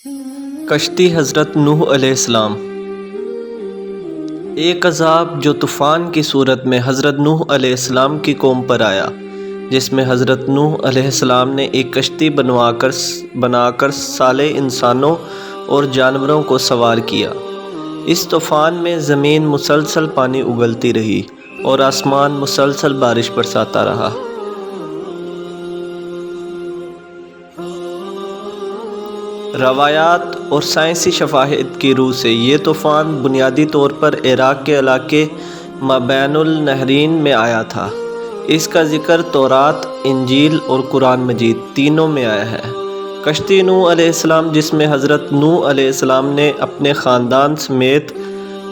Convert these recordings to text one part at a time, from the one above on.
کشتی حضرت نوح علیہ السلام۔ ایک عذاب جو طوفان کی صورت میں حضرت نوح علیہ السلام کی قوم پر آیا، جس میں حضرت نوح علیہ السلام نے ایک کشتی بنا کر صالح انسانوں اور جانوروں کو سوار کیا۔ اس طوفان میں زمین مسلسل پانی اگلتی رہی اور آسمان مسلسل بارش برساتا رہا۔ روایات اور سائنسی شواہد کی روح سے یہ طوفان بنیادی طور پر عراق کے علاقے مابین النہرین میں آیا تھا۔ اس کا ذکر تورات، انجیل اور قرآن مجید تینوں میں آیا ہے۔ کشتی نوح علیہ السلام، جس میں حضرت نوح علیہ السلام نے اپنے خاندان سمیت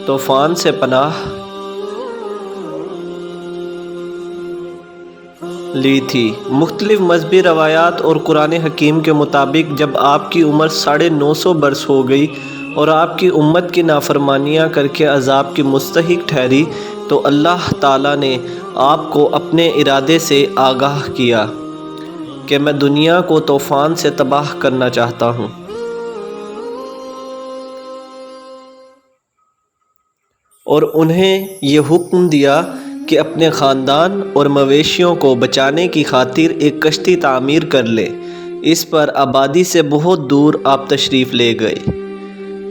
طوفان سے پناہ لی تھی۔ مختلف مذہبی روایات اور قرآن حکیم کے مطابق جب آپ کی عمر 950 برس ہو گئی اور آپ کی امت کی نافرمانیاں کر کے عذاب کی مستحق ٹھہری تو اللہ تعالیٰ نے آپ کو اپنے ارادے سے آگاہ کیا کہ میں دنیا کو طوفان سے تباہ کرنا چاہتا ہوں، اور انہیں یہ حکم دیا کہ اپنے خاندان اور مویشیوں کو بچانے کی خاطر ایک کشتی تعمیر کر لیں۔ اس پر آبادی سے بہت دور آپ تشریف لے گئے،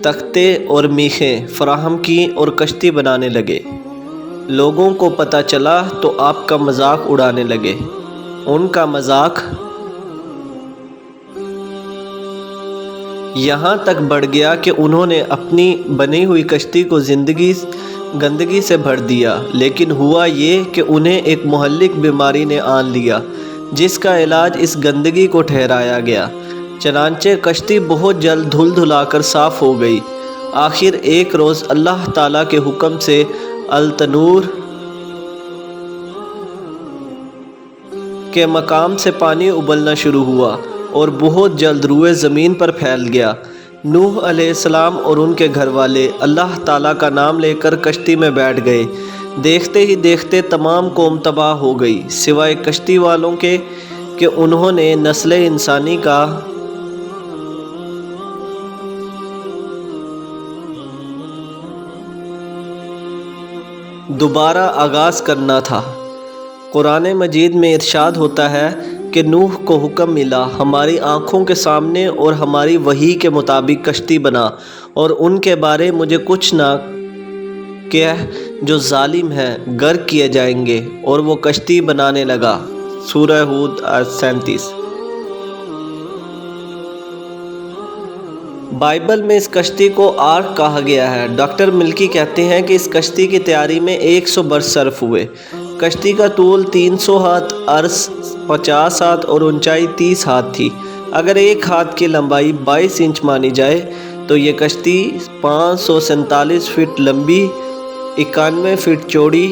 تختے اور میخیں فراہم کی اور کشتی بنانے لگے۔ لوگوں کو پتہ چلا تو آپ کا مذاق اڑانے لگے۔ ان کا مذاق یہاں تک بڑھ گیا کہ انہوں نے اپنی بنی ہوئی کشتی کو گندگی سے بھر دیا، لیکن ہوا یہ کہ انہیں ایک مہلک بیماری نے آن لیا جس کا علاج اس گندگی کو ٹھہرایا گیا۔ چنانچہ کشتی بہت جلد دھل دھلا کر صاف ہو گئی۔ آخر ایک روز اللہ تعالیٰ کے حکم سے التنور کے مقام سے پانی ابلنا شروع ہوا اور بہت جلد روئے زمین پر پھیل گیا۔ نوح علیہ السلام اور ان کے گھر والے اللہ تعالیٰ کا نام لے کر کشتی میں بیٹھ گئے۔ دیکھتے ہی دیکھتے تمام قوم تباہ ہو گئی، سوائے کشتی والوں کے کہ انہوں نے نسل انسانی کا دوبارہ آغاز کرنا تھا۔ قرآن مجید میں ارشاد ہوتا ہے کہ نوح کو حکم ملا، ہماری آنکھوں کے سامنے اور ہماری وحی کے مطابق کشتی بنا، اور ان کے بارے مجھے کچھ نہ کہہ جو ظالم ہیں غرق کیے جائیں گے، اور وہ کشتی بنانے لگا۔ سورہ ہود 37۔ بائبل میں اس کشتی کو آرک کہا گیا ہے۔ ڈاکٹر ملکی کہتے ہیں کہ اس کشتی کی تیاری میں 100 برس صرف ہوئے۔ کشتی کا طول 300 ہاتھ، عرض 50 ہاتھ اور اونچائی 30 ہاتھ تھی۔ اگر ایک ہاتھ کی لمبائی 22 انچ مانی جائے تو یہ کشتی 547 فٹ لمبی، 91 فٹ چوڑی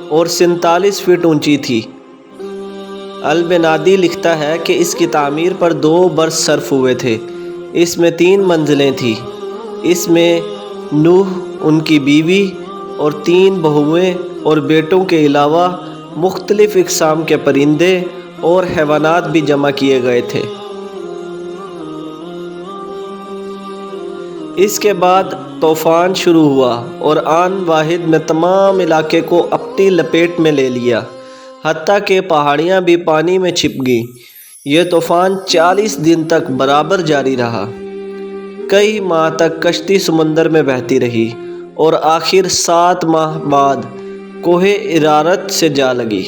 اور 47 فٹ اونچی تھی۔ البنادی لکھتا ہے کہ اس کی تعمیر پر 2 برس صرف ہوئے تھے۔ اس میں 3 منزلیں تھیں۔ اس میں نوح، ان کی بیوی اور 3 بہویں اور بیٹوں کے علاوہ مختلف اقسام کے پرندے اور حیوانات بھی جمع کیے گئے تھے۔ اس کے بعد طوفان شروع ہوا اور آن واحد میں تمام علاقے کو اپنی لپیٹ میں لے لیا، حتیٰ کہ پہاڑیاں بھی پانی میں چھپ گئیں۔ یہ طوفان 40 دن تک برابر جاری رہا۔ کئی ماہ تک کشتی سمندر میں بہتی رہی اور آخر 7 ماہ بعد کوہ ارارات سے جا لگی۔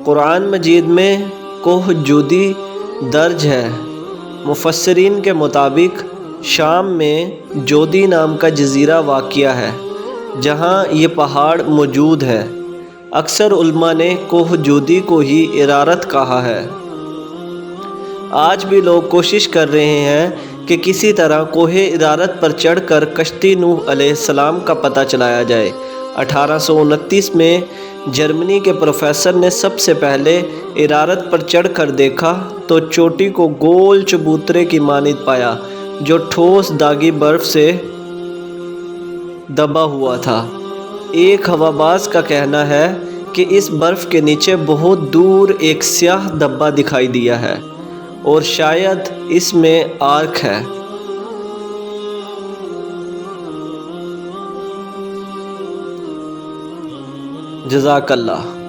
قرآن مجید میں کوہ جودی درج ہے۔ مفسرین کے مطابق شام میں جودی نام کا جزیرہ واقع ہے جہاں یہ پہاڑ موجود ہے۔ اکثر علماء نے کوہ جودی کو ہی ارارات کہا ہے۔ آج بھی لوگ کوشش کر رہے ہیں کہ کسی طرح کوہ ارارات پر چڑھ کر کشتی نوح علیہ السلام کا پتہ چلایا جائے۔ 1829 میں جرمنی کے پروفیسر نے سب سے پہلے ارارات پر چڑھ کر دیکھا تو چوٹی کو گول چبوترے کی مانند پایا جو ٹھوس داغی برف سے دبا ہوا تھا۔ ایک ہواباز کا کہنا ہے کہ اس برف کے نیچے بہت دور ایک سیاہ دبا دکھائی دیا ہے اور شاید اس میں آرک ہے۔ جزاک اللہ۔